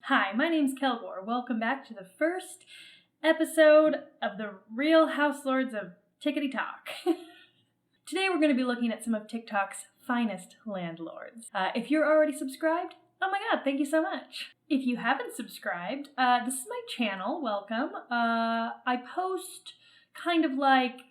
Hi, my name's Kelgore. Welcome back to the first episode of the Real House Lords of Tickety Talk. Today we're going to be looking at some of TikTok's finest landlords. If you're already subscribed, oh my god, thank you so much. If you haven't subscribed, this is my channel, welcome. I post kind of like,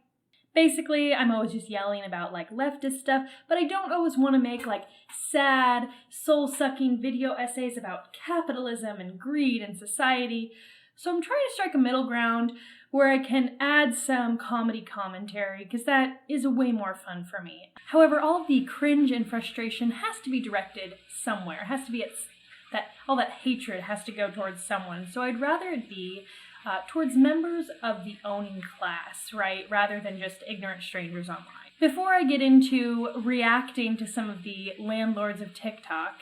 basically I'm always just yelling about like leftist stuff, but I don't always want to make like sad, soul-sucking video essays about capitalism and greed and society. So I'm trying to strike a middle ground where I can add some comedy commentary, because that is way more fun for me. However, all the cringe and frustration has to be directed somewhere. It has to be all that hatred has to go towards someone. So I'd rather it be towards members of the owning class, right? Rather than just ignorant strangers online. Before I get into reacting to some of the landlords of TikTok,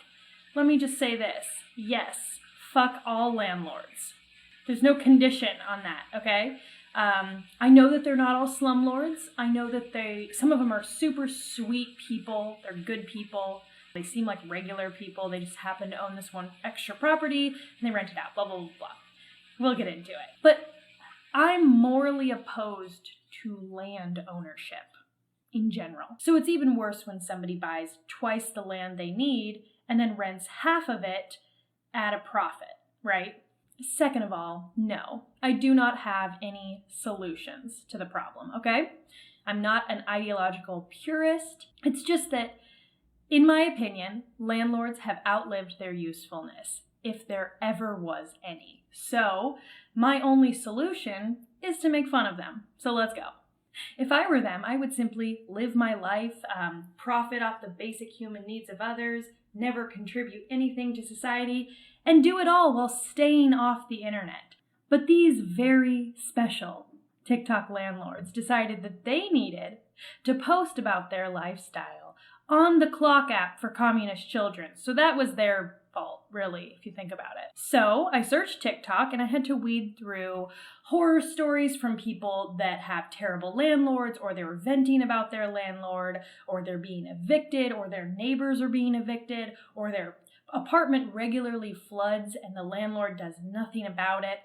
let me just say this. Yes, fuck all landlords. There's no condition on that, okay? I know that they're not all slumlords. I know that some of them are super sweet people. They're good people. They seem like regular people. They just happen to own this one extra property and they rent it out, blah, blah, blah, blah. We'll get into it. But I'm morally opposed to land ownership in general. So it's even worse when somebody buys twice the land they need and then rents half of it at a profit, right? Second of all, no, I do not have any solutions to the problem, okay? I'm not an ideological purist. It's just that, in my opinion, landlords have outlived their usefulness, if there ever was any. So my only solution is to make fun of them. So let's go. If I were them, I would simply live my life, profit off the basic human needs of others, never contribute anything to society, and do it all while staying off the internet. But these very special TikTok landlords decided that they needed to post about their lifestyle on the Clock app for communist children. So that was their fault, really, if you think about it. So I searched TikTok and I had to weed through horror stories from people that have terrible landlords, or they're venting about their landlord, or they're being evicted, or their neighbors are being evicted, or their apartment regularly floods and the landlord does nothing about it.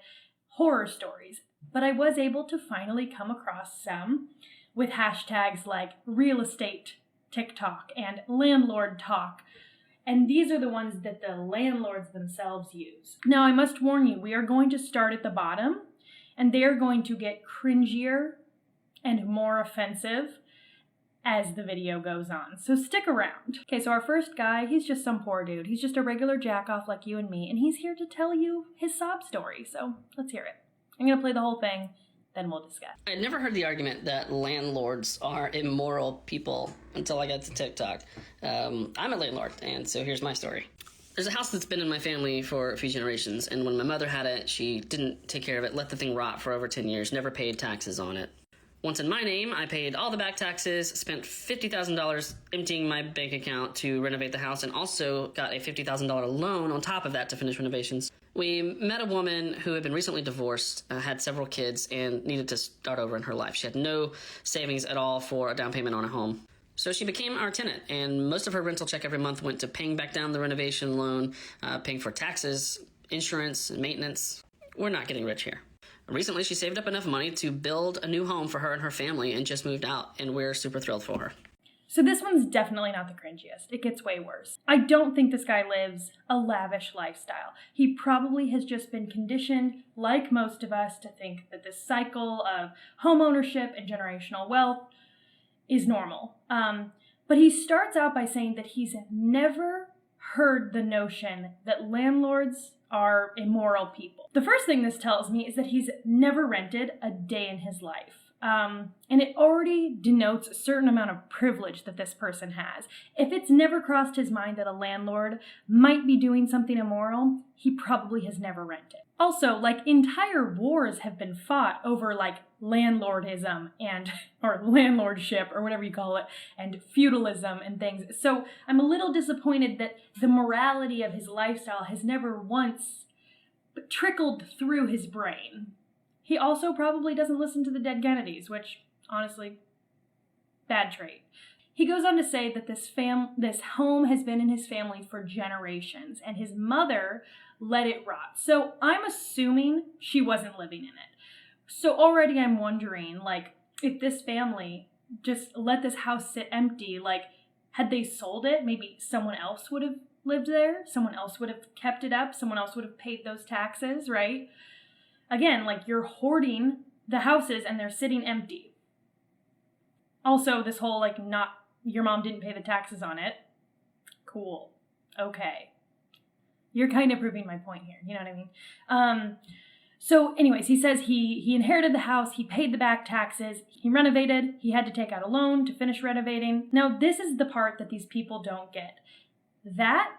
Horror stories. But I was able to finally come across some with hashtags like real estate TikTok and landlord talk. And these are the ones that the landlords themselves use. Now, I must warn you, we are going to start at the bottom, and they are going to get cringier and more offensive as the video goes on. So stick around. Okay, so our first guy, he's just some poor dude. He's just a regular jack-off like you and me, and he's here to tell you his sob story. So let's hear it. I'm gonna play the whole thing, then we'll discuss. I never heard the argument that landlords are immoral people until I got to TikTok. I'm a landlord, and so here's my story. There's a house that's been in my family for a few generations, and when my mother had it, she didn't take care of it, let the thing rot for over 10 years, never paid taxes on it. Once in my name, I paid all the back taxes, spent $50,000 emptying my bank account to renovate the house, and also got a $50,000 loan on top of that to finish renovations. We met a woman who had been recently divorced, had several kids, and needed to start over in her life. She had no savings at all for a down payment on a home. So she became our tenant, and most of her rental check every month went to paying back down the renovation loan, paying for taxes, insurance, and maintenance. We're not getting rich here. Recently, she saved up enough money to build a new home for her and her family and just moved out, and we're super thrilled for her. So this one's definitely not the cringiest. It gets way worse. I don't think this guy lives a lavish lifestyle. He probably has just been conditioned, like most of us, to think that this cycle of homeownership and generational wealth is normal. But he starts out by saying that he's never heard the notion that landlords are immoral people. The first thing this tells me is that he's never rented a day in his life. And it already denotes a certain amount of privilege that this person has. If it's never crossed his mind that a landlord might be doing something immoral, he probably has never rented. Also, like, entire wars have been fought over like landlordism or landlordship or whatever you call it, and feudalism and things. So I'm a little disappointed that the morality of his lifestyle has never once trickled through his brain. He also probably doesn't listen to the dead Kennedys, which, honestly, bad trait. He goes on to say that this home has been in his family for generations, and his mother let it rot. So I'm assuming she wasn't living in it. So already I'm wondering, like, if this family just let this house sit empty, like, had they sold it, maybe someone else would have lived there, someone else would have kept it up, someone else would have paid those taxes, right? Again, like, you're hoarding the houses and they're sitting empty. Also, this whole, like, not, your mom didn't pay the taxes on it. Cool. Okay. You're kind of proving my point here, you know what I mean? So anyways, he says he inherited the house, he paid the back taxes, he renovated, he had to take out a loan to finish renovating. Now, this is the part that these people don't get. That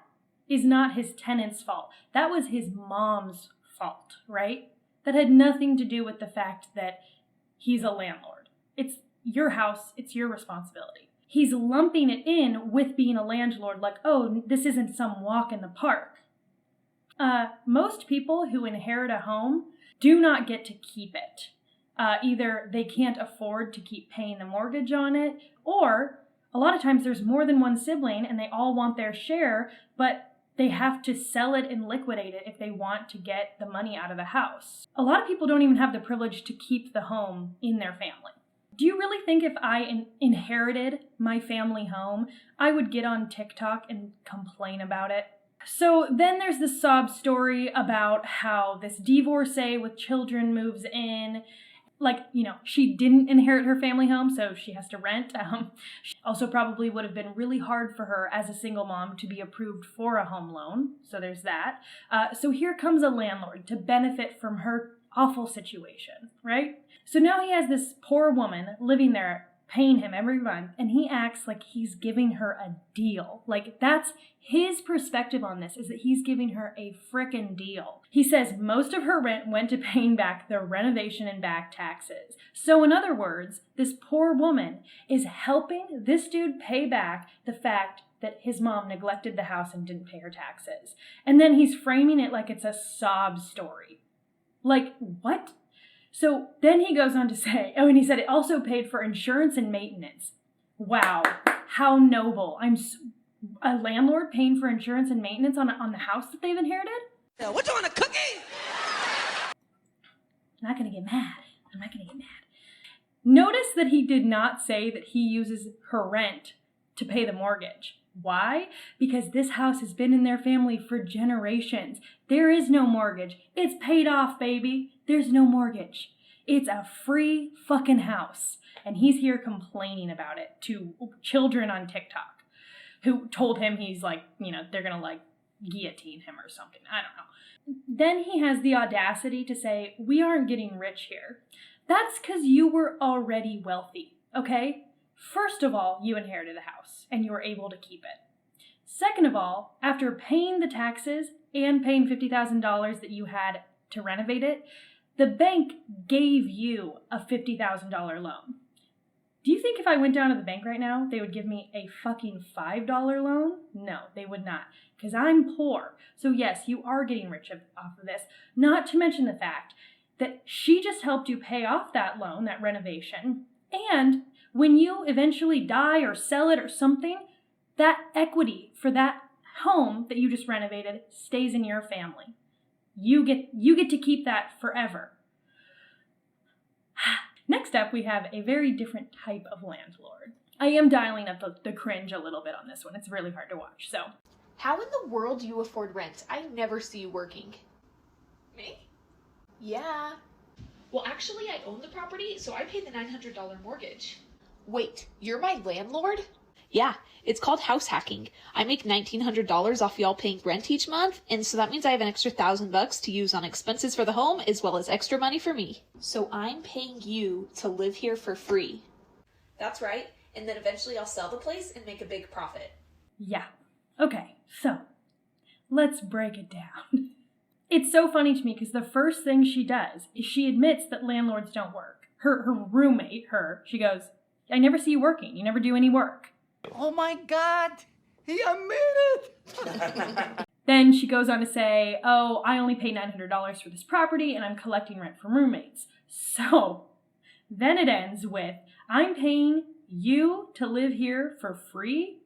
is not his tenant's fault. That was his mom's fault, right? That had nothing to do with the fact that he's a landlord. It's your house, it's your responsibility. He's lumping it in with being a landlord, like, oh, this isn't some walk in the park. Most people who inherit a home do not get to keep it. Either they can't afford to keep paying the mortgage on it, or a lot of times there's more than one sibling and they all want their share, but they have to sell it and liquidate it if they want to get the money out of the house. A lot of people don't even have the privilege to keep the home in their family. Do you really think if I inherited my family home, I would get on TikTok and complain about it? So then there's this sob story about how this divorcee with children moves in. Like, you know, she didn't inherit her family home, so she has to rent. Also probably would have been really hard for her as a single mom to be approved for a home loan. So there's that. So here comes a landlord to benefit from her awful situation, right? So now he has this poor woman living there, paying him every month, and he acts like he's giving her a deal. Like, that's his perspective on this, is that he's giving her a frickin' deal. He says most of her rent went to paying back the renovation and back taxes. So in other words, this poor woman is helping this dude pay back the fact that his mom neglected the house and didn't pay her taxes. And then he's framing it like it's a sob story. Like, what? So then he goes on to say, oh, and he said it also paid for insurance and maintenance. Wow, how noble. A landlord paying for insurance and maintenance on the house that they've inherited? What you want, a cookie? I'm not going to get mad. Notice that he did not say that he uses her rent to pay the mortgage. Why? Because this house has been in their family for generations. There is no mortgage. It's paid off, baby. There's no mortgage. It's a free fucking house. And he's here complaining about it to children on TikTok who told him he's like, you know, they're going to like guillotine him or something. I don't know. Then he has the audacity to say, we aren't getting rich here. That's because you were already wealthy, okay? First of all, you inherited the house and you were able to keep it. Second of all, after paying the taxes and paying $50,000 that you had to renovate it, the bank gave you a $50,000 loan. Do you think if I went down to the bank right now, they would give me a fucking $5 loan? No, they would not, because I'm poor. So yes, you are getting rich off of this, not to mention the fact that she just helped you pay off that loan, that renovation, and when you eventually die or sell it or something, that equity for that home that you just renovated stays in your family. You get to keep that forever. Next up, we have a very different type of landlord. I am dialing up the cringe a little bit on this one. It's really hard to watch, so. How in the world do you afford rent? I never see you working. Me? Yeah. Well, actually, I own the property, so I pay the $900 mortgage. Wait, you're my landlord? Yeah, it's called house hacking. I make $1,900 off y'all paying rent each month, and so that means I have an extra $1,000 to use on expenses for the home as well as extra money for me. So I'm paying you to live here for free. That's right, and then eventually I'll sell the place and make a big profit. Yeah. Okay, so let's break it down. It's so funny to me because the first thing she does is she admits that landlords don't work. Her roommate, she goes, I never see you working. You never do any work. Oh my God, he admitted. Then she goes on to say, oh, I only pay $900 for this property and I'm collecting rent from roommates. So then it ends with, I'm paying you to live here for free.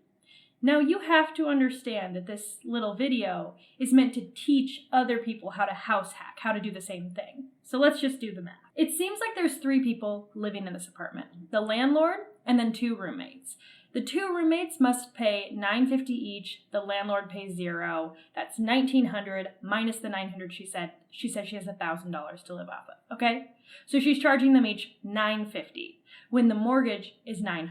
Now you have to understand that this little video is meant to teach other people how to house hack, how to do the same thing. So let's just do the math. It seems like there's 3 people living in this apartment. The landlord and then 2 roommates. The 2 roommates must pay $950 each. The landlord pays 0. That's $1,900 minus the $900 she said. She says she has $1,000 to live off of, okay? So she's charging them each $950 when the mortgage is $900.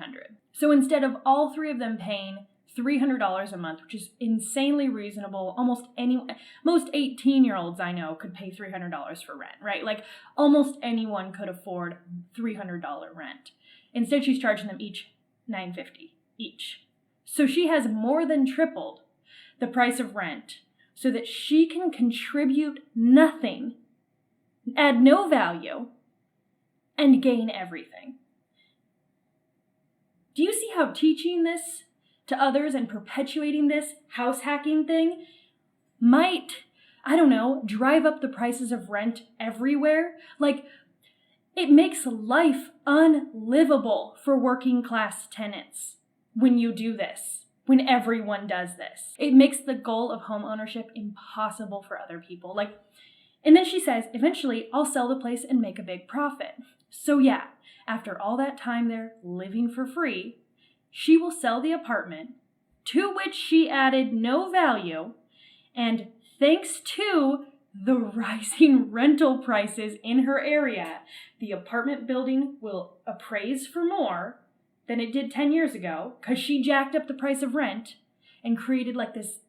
So instead of all 3 of them paying $300 a month, which is insanely reasonable. Most 18-year-olds I know could pay $300 for rent, right? Like almost anyone could afford $300 rent. Instead, she's charging them each $950 each. So she has more than tripled the price of rent so that she can contribute nothing, add no value, and gain everything. Do you see how teaching this to others and perpetuating this house hacking thing might, drive up the prices of rent everywhere? Like, it makes life unlivable for working class tenants when you do this, when everyone does this. It makes the goal of home ownership impossible for other people. And then she says, eventually I'll sell the place and make a big profit. So yeah, after all that time there living for free, she will sell the apartment, to which she added no value, and thanks to the rising rental prices in her area, the apartment building will appraise for more than it did 10 years ago, because she jacked up the price of rent and created like this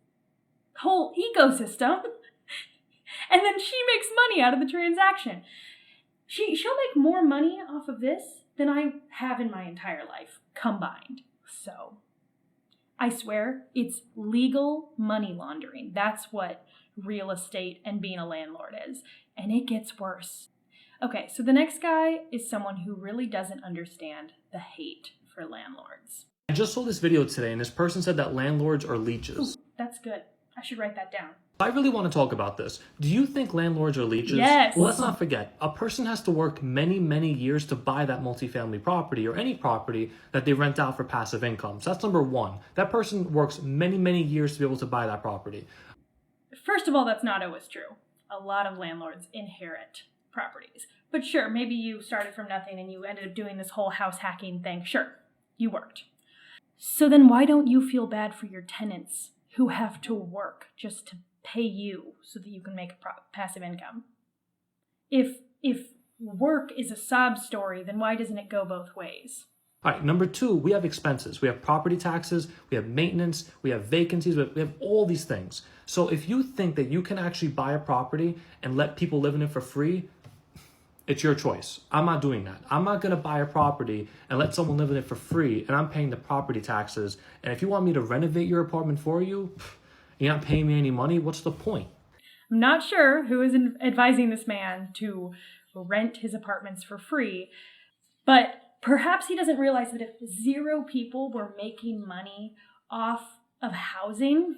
whole ecosystem, and then she makes money out of the transaction. She'll make more money off of this than I have in my entire life combined. So, I swear, it's legal money laundering. That's what real estate and being a landlord is. And it gets worse. Okay, so the next guy is someone who really doesn't understand the hate for landlords. I just saw this video today and this person said that landlords are leeches. Ooh, that's good. I should write that down. I really want to talk about this. Do you think landlords are leeches? Yes. Well, let's not forget, a person has to work many, many years to buy that multifamily property or any property that they rent out for passive income. So that's number 1. That person works many, many years to be able to buy that property. First of all, that's not always true. A lot of landlords inherit properties. But sure, maybe you started from nothing and you ended up doing this whole house hacking thing. Sure, you worked. So then why don't you feel bad for your tenants who have to work just to pay you so that you can make a passive income? If work is a sob story, then why doesn't it go both ways? All right, number 2, we have expenses. We have property taxes, we have maintenance, we have vacancies, we have all these things. So if you think that you can actually buy a property and let people live in it for free, it's your choice. I'm not doing that. I'm not going to buy a property and let someone live in it for free and I'm paying the property taxes. And if you want me to renovate your apartment for you, you're not paying me any money. What's the point? I'm not sure who is advising this man to rent his apartments for free, but perhaps he doesn't realize that if 0 people were making money off of housing,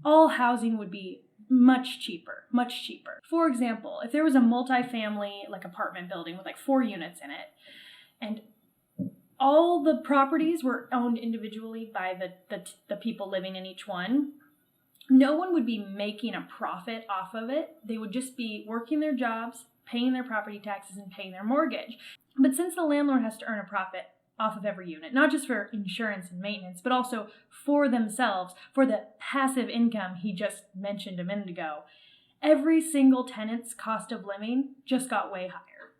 all housing would be much cheaper. For example, if there was a multifamily apartment building with 4 units in it, and all the properties were owned individually by the people living in each one, no one would be making a profit off of it. They would just be working their jobs, paying their property taxes, and paying their mortgage. But since the landlord has to earn a profit off of every unit, not just for insurance and maintenance, but also for themselves, for the passive income he just mentioned a minute ago, every single tenant's cost of living just got way higher.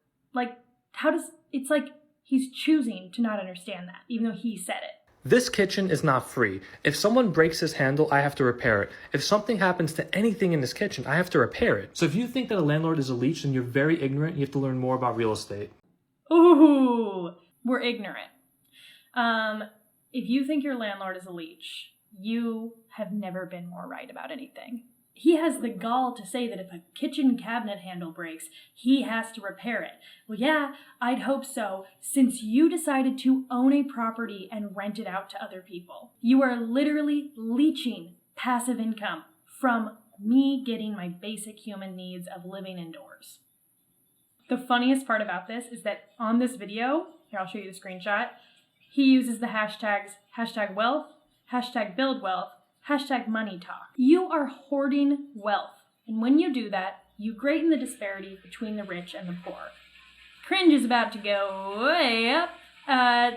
It's like he's choosing to not understand that, even though he said it. This kitchen is not free. If someone breaks this handle, I have to repair it. If something happens to anything in this kitchen, I have to repair it. So if you think that a landlord is a leech, then you're very ignorant. You have to learn more about real estate. Ooh, we're ignorant. If you think your landlord is a leech, you have never been more right about anything. He has the gall to say that if a kitchen cabinet handle breaks, he has to repair it. Well, yeah, I'd hope so, since you decided to own a property and rent it out to other people. You are literally leeching passive income from me getting my basic human needs of living indoors. The funniest part about this is that on this video, here I'll show you the screenshot, he uses the hashtags #wealth, hashtag build wealth, hashtag money talk. You are hoarding wealth. And when you do that, you greaten the disparity between the rich and the poor. Cringe is about to go way up.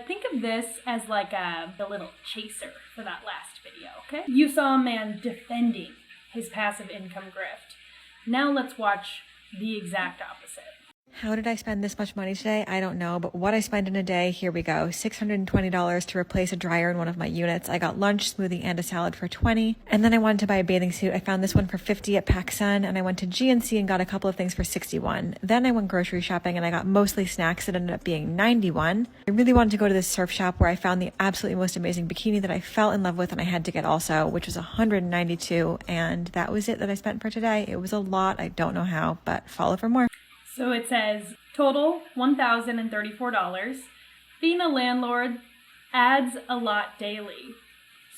Think of this as like the little chaser for that last video, okay? You saw a man defending his passive income grift. Now let's watch the exact opposite. How did I spend this much money today? I don't know, but what I spend in a day, here we go. $620 to replace a dryer in one of my units. I got lunch, smoothie, and a salad for $20. And then I wanted to buy a bathing suit. I found this one for $50 at PacSun, and I went to GNC and got a couple of things for $61. Then I went grocery shopping and I got mostly snacks. It ended up being $91. I really wanted to go to this surf shop where I found the absolutely most amazing bikini that I fell in love with and I had to get also, which was $192. And that was it that I spent for today. It was a lot. I don't know how, but follow for more. So it says, total $1,034. Being a landlord adds a lot daily.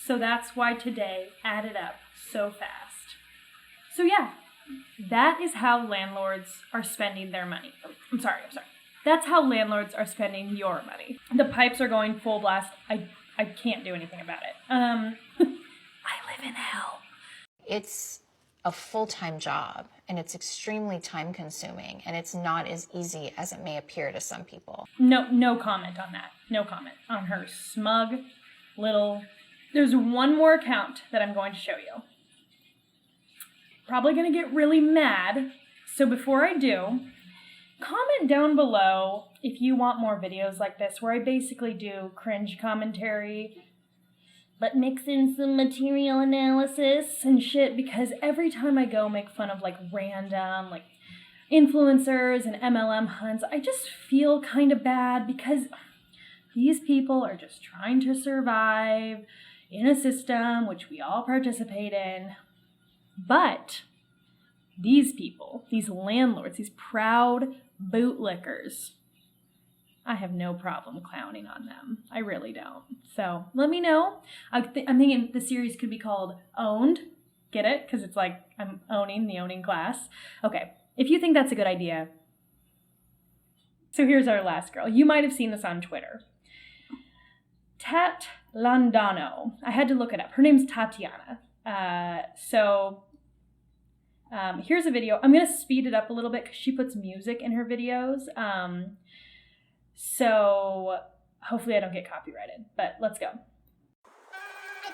So that's why today added up so fast. So yeah, that is how landlords are spending their money. I'm sorry. That's how landlords are spending your money. The pipes are going full blast. I can't do anything about it. I live in hell. It's a full-time job, and it's extremely time-consuming, and it's not as easy as it may appear to some people. No comment on that. No comment on her smug little... There's one more account that I'm going to show you. Probably going to get really mad, so before I do, comment down below if you want more videos like this, where I basically do cringe commentary, but mix in some material analysis and shit, because every time I go make fun of like random like influencers and MLM hunts, I just feel kind of bad because these people are just trying to survive in a system which we all participate in. But these people, these landlords, these proud bootlickers, I have no problem clowning on them. I really don't. So let me know. I'm thinking the series could be called Owned. Get it? Because it's like I'm owning the owning class. Okay, if you think that's a good idea. So here's our last girl. You might have seen this on Twitter. Tat Landano. I had to look it up. Her name's Tatiana. Here's a video. I'm going to speed it up a little bit because she puts music in her videos. So hopefully I don't get copyrighted, but let's go. I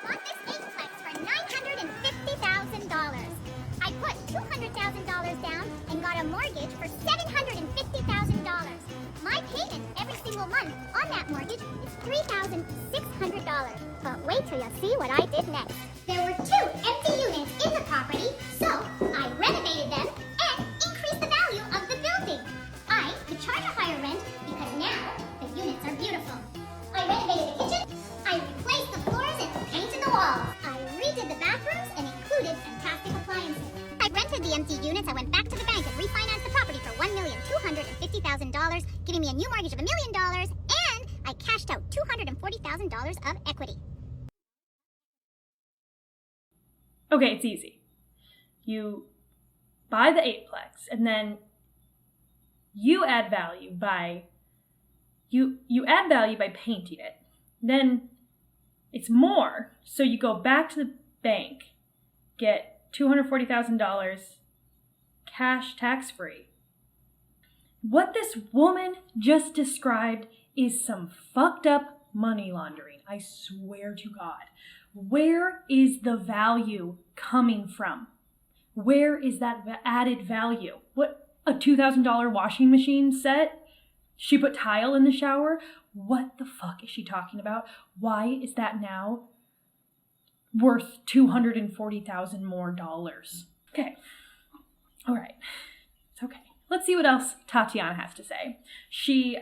bought this eightplex for $950,000. I put $200,000 down and got a mortgage for $750,000. My payment every single month on that mortgage is $3,600. But wait till you see what I did next. There were 2 empty units in the property, so I renovated them and increased the value of the building. I could charge a higher rent because now the units are beautiful. I renovated the kitchen, I replaced the floors and painted the walls. I redid the bathrooms and included fantastic appliances. I rented the empty units, I went back to the bank and refinanced the property for $1,250,000, giving me a new mortgage of $1 million, and I cashed out $240,000 of equity. Okay, it's easy. You buy the eightplex and then you add value by painting it. Then it's more. So you go back to the bank, get $240,000 cash tax-free. What this woman just described is some fucked up money laundering. I swear to God. Where is the value coming from? Where is that added value? What, a $2,000 washing machine set? She put tile in the shower? What the fuck is she talking about? Why is that now worth $240,000 more dollars? Okay. All right. It's okay. Let's see what else Tatiana has to say. She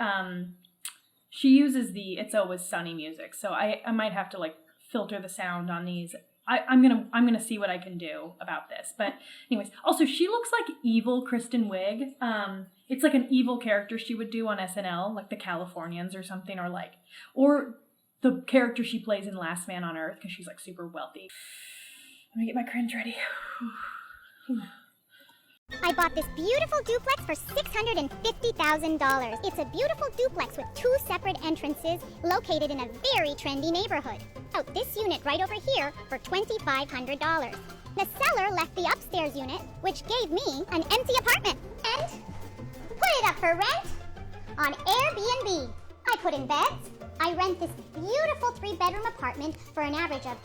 uses the It's Always Sunny music, so I might have to like filter the sound on these. I'm gonna see what I can do about this. But anyways, also she looks like evil Kristen Wiig. It's like an evil character she would do on SNL, like the Californians or something, or the character she plays in Last Man on Earth because she's like super wealthy. Let me get my cringe ready. I bought this beautiful duplex for $650,000. It's a beautiful duplex with 2 separate entrances located in a very trendy neighborhood. Out this unit right over here for $2,500. The seller left the upstairs unit, which gave me an empty apartment. And put it up for rent on Airbnb. I put in beds. I rent this beautiful 3-bedroom apartment for an average of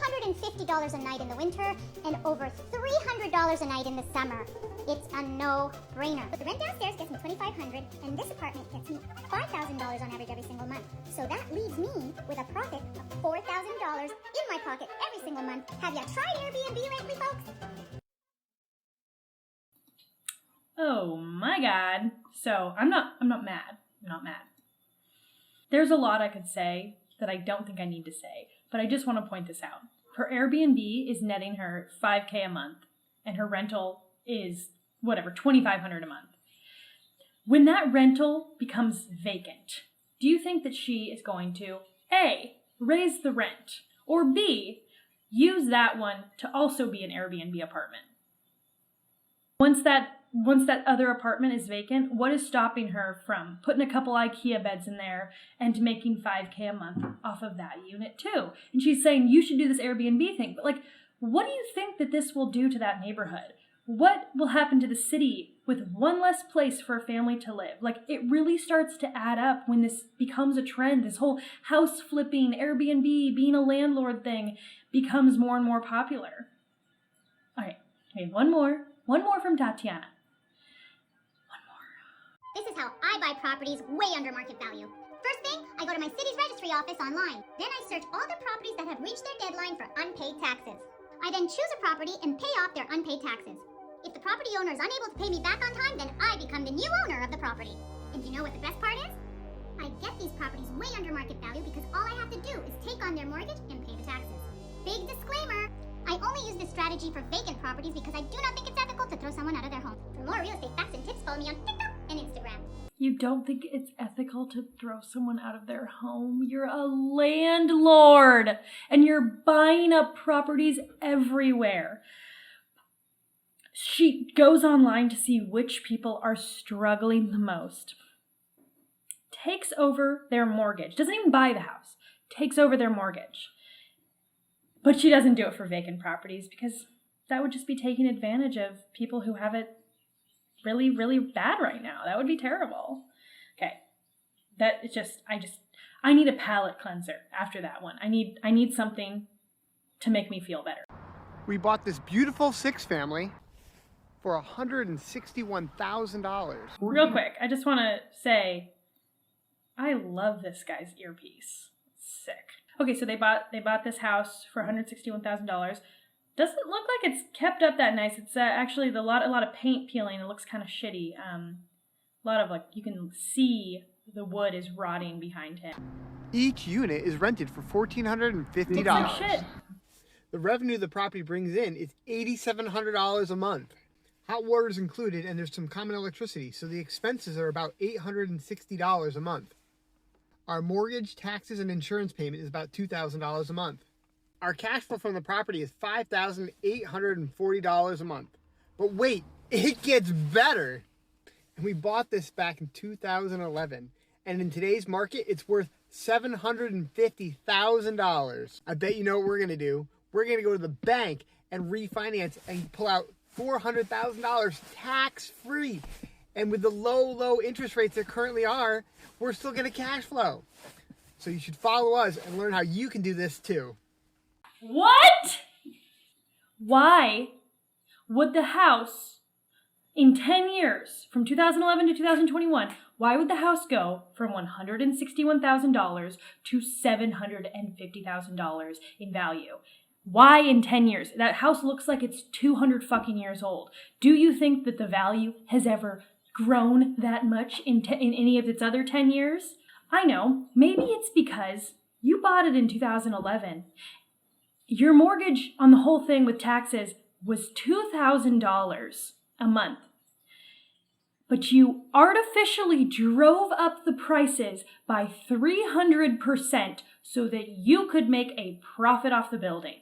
$250 a night in the winter and over $300 a night in the summer. It's a no-brainer. But the rent downstairs gets me $2,500 and this apartment gets me $5,000 on average every single month. So that leaves me with a profit of $4,000 in my pocket every single month. Have you tried Airbnb lately, folks? Oh my God. So I'm not mad. I'm not mad. There's a lot I could say that I don't think I need to say, but I just want to point this out. Her Airbnb is netting her $5,000 a month, and her rental is whatever, $2,500 a month. When that rental becomes vacant, do you think that she is going to A, raise the rent, or B, use that one to also be an Airbnb apartment? Once that other apartment is vacant, what is stopping her from putting a couple IKEA beds in there and making $5,000 a month off of that unit too? And she's saying you should do this Airbnb thing. But what do you think that this will do to that neighborhood? What will happen to the city with one less place for a family to live? It really starts to add up when this becomes a trend. This whole house flipping, Airbnb, being a landlord thing becomes more and more popular. All right, we have one more from Tatiana. This is how I buy properties way under market value. First thing, I go to my city's registry office online. Then I search all the properties that have reached their deadline for unpaid taxes. I then choose a property and pay off their unpaid taxes. If the property owner is unable to pay me back on time, then I become the new owner of the property. And you know what the best part is? I get these properties way under market value because all I have to do is take on their mortgage and pay the taxes. Big disclaimer, I only use this strategy for vacant properties because I do not think it's ethical to throw someone out of their home. For more real estate facts and tips, follow me on TikTok and Instagram. You don't think it's ethical to throw someone out of their home? You're a landlord and you're buying up properties everywhere. She goes online to see which people are struggling the most. Takes over their mortgage. Doesn't even buy the house. Takes over their mortgage. But she doesn't do it for vacant properties because that would just be taking advantage of people who have it really, really bad right now. That would be terrible. Okay. That is just, I need a palate cleanser after that one. I need something to make me feel better. We bought this beautiful 6-family for $161,000. Real quick, I just want to say, I love this guy's earpiece. It's sick. Okay, so they bought this house for $161,000. Doesn't look like it's kept up that nice. It's actually a lot of paint peeling. It looks kind of shitty. A lot of you can see the wood is rotting behind him. Each unit is rented for $1,450. Looks like shit. The revenue the property brings in is $8,700 a month. Hot water is included and there's some common electricity, so the expenses are about $860 a month. Our mortgage, taxes, and insurance payment is about $2,000 a month. Our cash flow from the property is $5,840 a month. But wait, it gets better. And we bought this back in 2011. And in today's market, it's worth $750,000. I bet you know what we're going to do. We're going to go to the bank and refinance and pull out $400,000 tax-free. And with the low interest rates there currently are, we're still going to cash flow. So you should follow us and learn how you can do this too. What? Why would the house in 10 years, from 2011 to 2021, why would the house go from $161,000 to $750,000 in value? Why in 10 years? That house looks like it's 200 fucking years old. Do you think that the value has ever grown that much in any of its other 10 years? I know. Maybe it's because you bought it in 2011. Your mortgage on the whole thing with taxes was $2,000 a month. But you artificially drove up the prices by 300% so that you could make a profit off the building.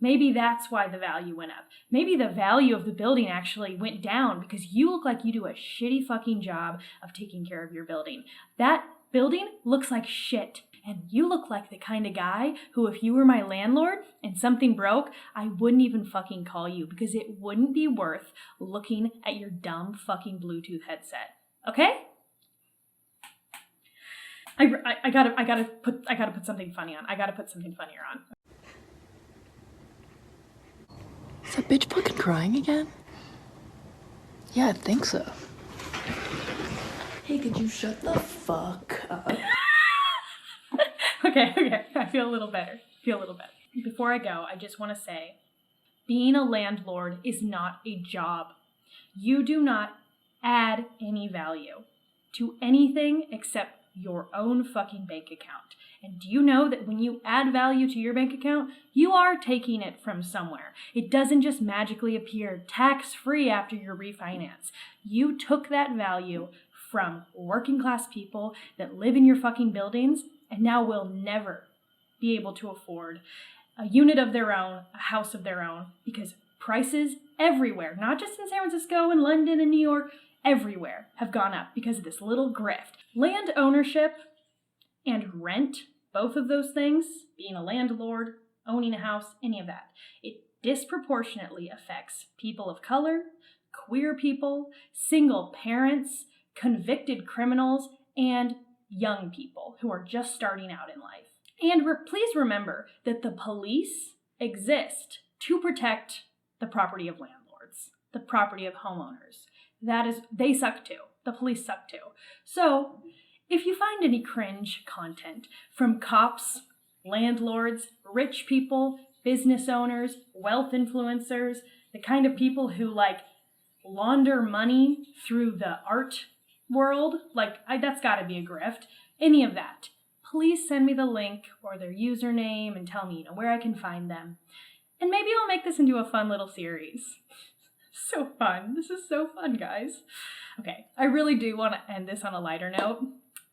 Maybe that's why the value went up. Maybe the value of the building actually went down because you look like you do a shitty fucking job of taking care of your building. That building looks like shit. And you look like the kind of guy who, if you were my landlord and something broke, I wouldn't even fucking call you because it wouldn't be worth looking at your dumb fucking Bluetooth headset. Okay? I gotta put something funny on. I gotta put something funnier on. Is that bitch fucking crying again? Yeah, I think so. Hey, could you shut the fuck up? Okay. I feel a little better. Before I go, I just want to say, being a landlord is not a job. You do not add any value to anything except your own fucking bank account. And do you know that when you add value to your bank account, you are taking it from somewhere? It doesn't just magically appear tax-free after your refinance. You took that value from working class people that live in your fucking buildings and now will never be able to afford a unit of their own, a house of their own, because prices everywhere, not just in San Francisco and London and New York, everywhere have gone up because of this little grift. Land ownership and rent, both of those things, being a landlord, owning a house, any of that, it disproportionately affects people of color, queer people, single parents, convicted criminals, and young people who are just starting out in life. And please remember that the police exist to protect the property of landlords, the property of homeowners. They suck too. The police suck too. So, if you find any cringe content from cops, landlords, rich people, business owners, wealth influencers, the kind of people who launder money through the art world, that's gotta be a grift, any of that, please send me the link or their username and tell me, where I can find them. And maybe I'll make this into a fun little series. So fun. This is so fun, guys. Okay, I really do want to end this on a lighter note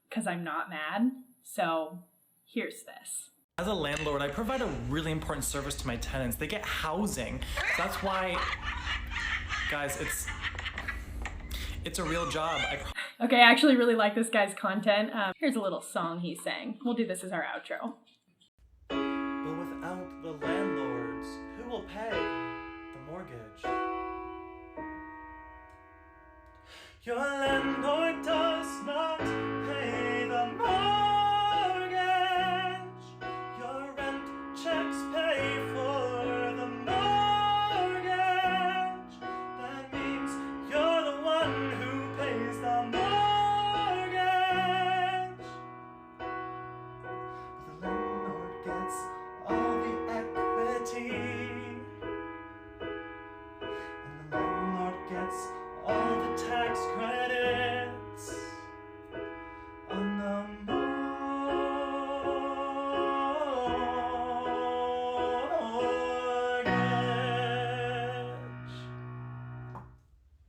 because I'm not mad. So here's this. As a landlord, I provide a really important service to my tenants. They get housing. So that's why, guys, it's a real job. Okay, I actually really like this guy's content. Here's a little song he sang. We'll do this as our outro. But without the landlords, who will pay the mortgage? Your landlord